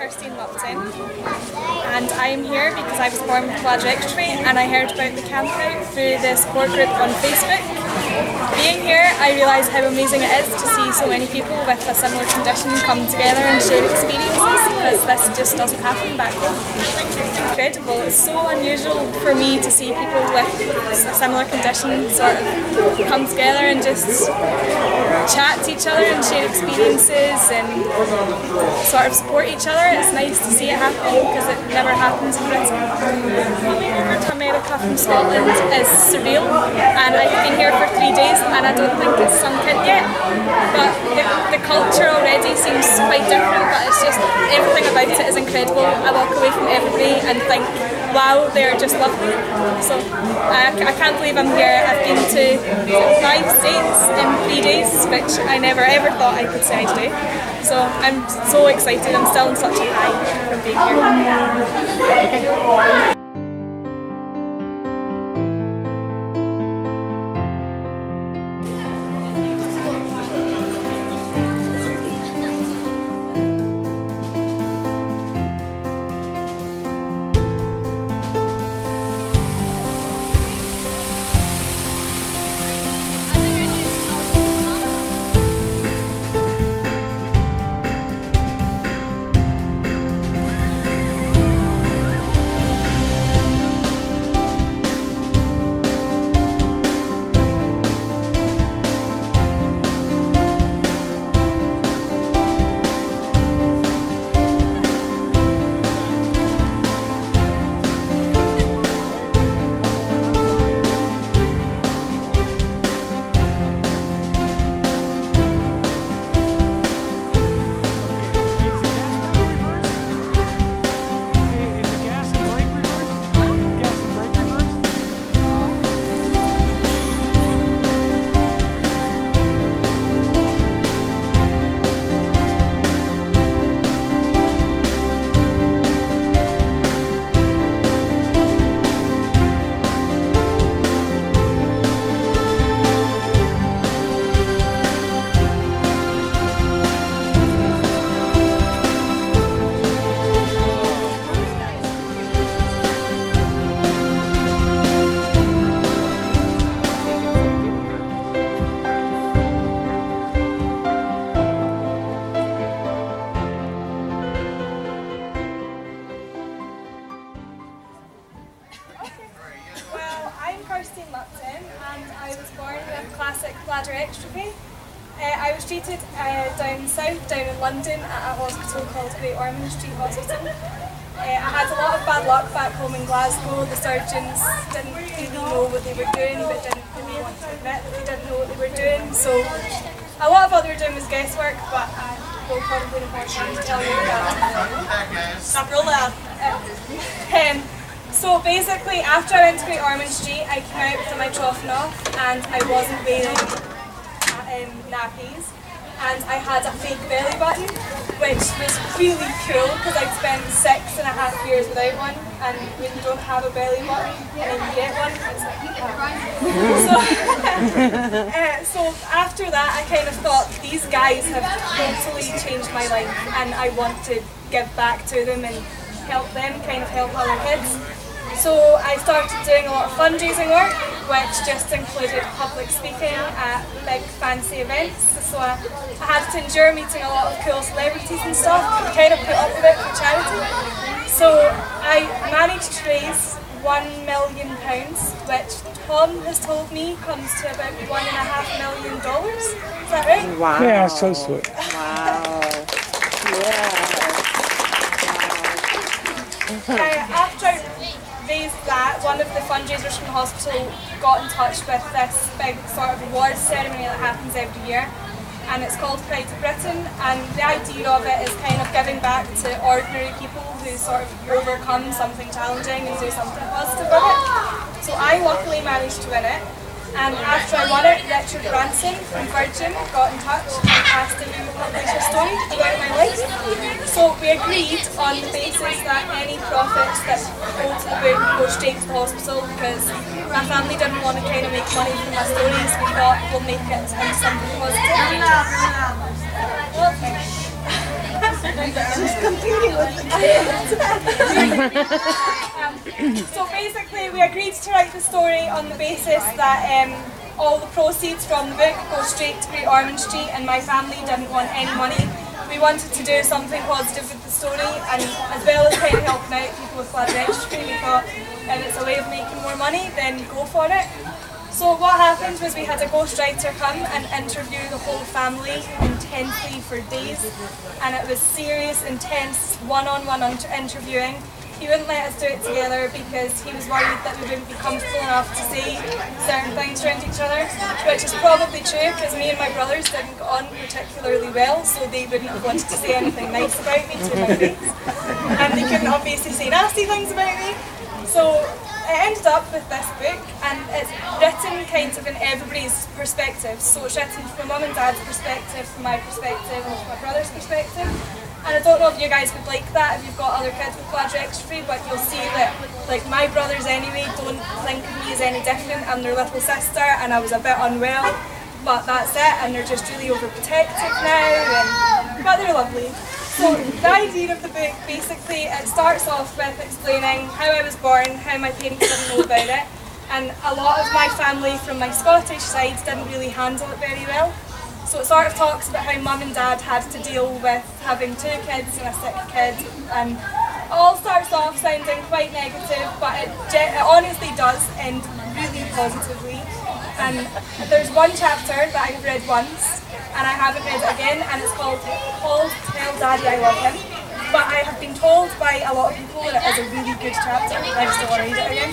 Kristeen Lupton, and I'm here because I was born with bladder exstrophy and I heard about the Campout through the support group on Facebook. Being here, I realised how amazing it is to see so many people with a similar condition come together and share experiences, because this just doesn't happen back home. It's incredible. It's so unusual for me to see people with a similar condition sort of come together and just chat to each other and share experiences and sort of support each other. It's nice to see it happening because it never happens in Britain. Coming over to America from Scotland is surreal, and I've been here for 3 days and I don't think it's sunk in yet. But the culture already seems quite different, but it's just everything about it is incredible. I walk away from everybody and think, wow, they're just lovely. So I can't believe I'm here. I've been to 5 states in 3 days, which I never ever thought I could say I'd do. So I'm so excited. I'm still in such a high from being here. Kristeen Lupton, and I was born with classic bladder exstrophy. I was treated down south, down in London, at a hospital called Great Ormond Street Hospital. I had a lot of bad luck back home in Glasgow. The surgeons didn't really know what they were doing, but didn't really want to admit that they didn't know what they were doing. So a lot of what they were doing was guesswork, but I will probably have more time to tell you that. Stop rolling. So basically, after I went to Great Ormond Street, I came out with my trough off and I wasn't wearing nappies, and I had a fake belly button, which was really cool because I'd spent 6.5 years without one, and when you don't have a belly button and then you get one, it's like, so after that I kind of thought, these guys have totally changed my life and I want to give back to them and help them, kind of help other kids. So I started doing a lot of fundraising work, which just included public speaking at big fancy events. So I had to endure meeting a lot of cool celebrities and stuff, but kind of put up with it for charity. So I managed to raise £1 million, which Tom has told me comes to about $1.5 million. Is that right? Wow. Yeah, so sweet. Wow. Yeah. After I raised that, one of the fundraisers from the hospital got in touch with this big sort of awards ceremony that happens every year, and it's called Pride of Britain, and the idea of it is kind of giving back to ordinary people who sort of overcome something challenging and do something positive with it. So I luckily managed to win it, and after I won it, Richard Branson from Virgin got in touch and asked if he would publish a story about my life. So we agreed on the basis that any profits that go to the book go straight to the hospital, because my family didn't want to kind of make money from my stories. We thought we'll make it into something positive. She's competing with the So basically we agreed to write the story on the basis that all the proceeds from the book go straight to Great Ormond Street, and my family didn't want any money. We wanted to do something positive with the story, and as well as kind of helping out people with quadrilogy, we thought if it's a way of making more money, then go for it. So what happened was we had a ghostwriter come and interview the whole family intensely for days, and it was serious, intense, one-on-one interviewing. He wouldn't let us do it together because he was worried that we wouldn't be comfortable enough to say certain things around each other, which is probably true because me and my brothers didn't get on particularly well, so they wouldn't have wanted to say anything nice about me to my face, and they couldn't obviously say nasty things about me. So it ended up with this book, and it's written kind of in everybody's perspective. So it's written from Mum and Dad's perspective, from my perspective, and from my brother's perspective. And I don't know if you guys would like that if you've got other kids with quadrilogy, but you'll see that like my brothers anyway don't think of me as any different. I'm their little sister and I was a bit unwell, but that's it, and they're just really overprotective now, but they're lovely. So the idea of the book, basically, it starts off with explaining how I was born, how my parents didn't know about it, and a lot of my family from my Scottish side didn't really handle it very well. So it sort of talks about how Mum and Dad had to deal with having 2 kids and a sick kid, and it all starts off sounding quite negative, but it honestly does end really positively. And there's one chapter that I've read once, and I haven't read it again, and it's called Tell Daddy I Love Him. But I have been told by a lot of people that it is a really good chapter, and I still want to read it again.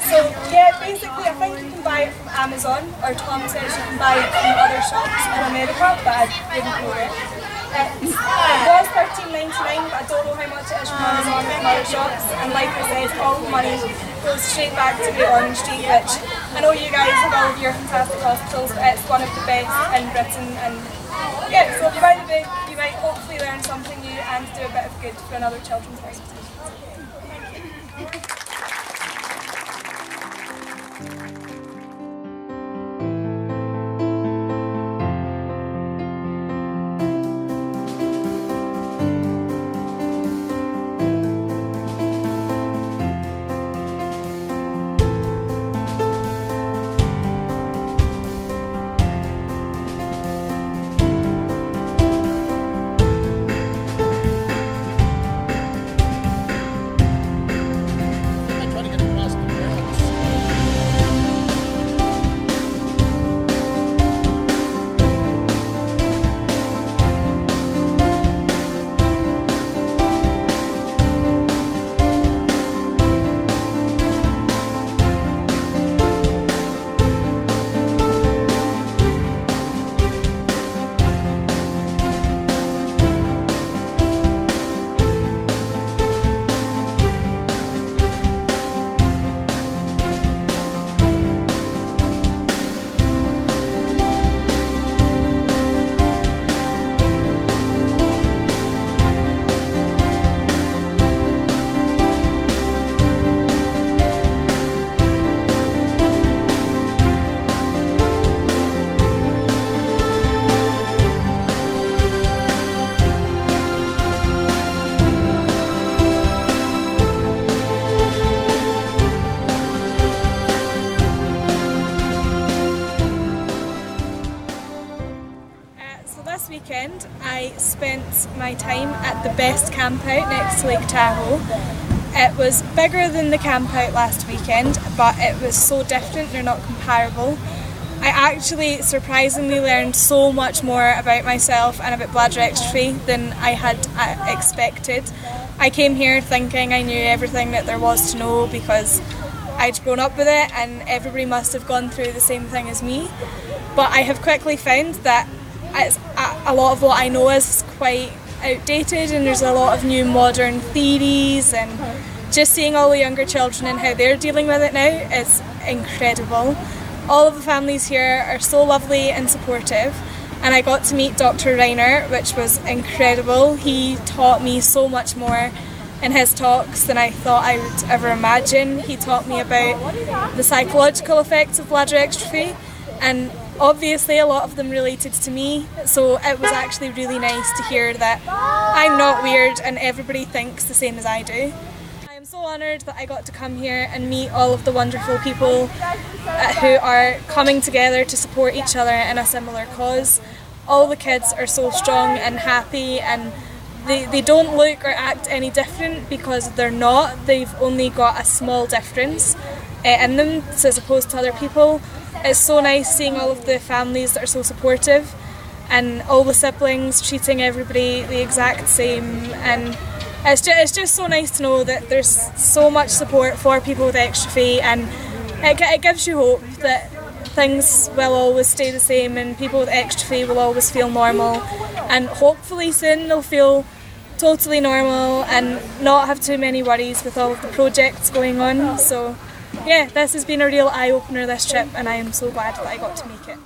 So yeah, basically I think you can buy it from Amazon, or Tom says you can buy it from other shops in America, but I wouldn't know it. It was $13.99, but I don't know how much it is from Amazon and other shops, and like I said, all the money goes straight back to Great Ormond Street, which I know you guys have all of your fantastic hospitals, but it's one of the best in Britain, and yeah, so if you buy the book, you might hopefully learn something new and do a bit of good for another children's hospital. Thank you. This weekend I spent my time at the B.E.S.T Campout next to Lake Tahoe. It was bigger than the Campout last weekend, but it was so different, they're not comparable. I actually surprisingly learned so much more about myself and about bladder exstrophy than I had expected. I came here thinking I knew everything that there was to know because I'd grown up with it and everybody must have gone through the same thing as me. But I have quickly found that a lot of what I know is quite outdated, and there's a lot of new modern theories, and just seeing all the younger children and how they're dealing with it now is incredible. All of the families here are so lovely and supportive, and I got to meet Dr. Reiner, which was incredible. He taught me so much more in his talks than I thought I would ever imagine. He taught me about the psychological effects of bladder exstrophy, and Obviously a lot of them related to me, so it was actually really nice to hear that I'm not weird and everybody thinks the same as I do. I am so honoured that I got to come here and meet all of the wonderful people who are coming together to support each other in a similar cause. All the kids are so strong and happy, and they don't look or act any different because they're not. They've only got a small difference in them as opposed to other people. It's so nice seeing all of the families that are so supportive and all the siblings treating everybody the exact same, and it's just so nice to know that there's so much support for people with exstrophy, and it gives you hope that things will always stay the same and people with exstrophy will always feel normal, and hopefully soon they'll feel totally normal and not have too many worries with all of the projects going on. So yeah, this has been a real eye-opener, this trip, and I am so glad that I got to make it.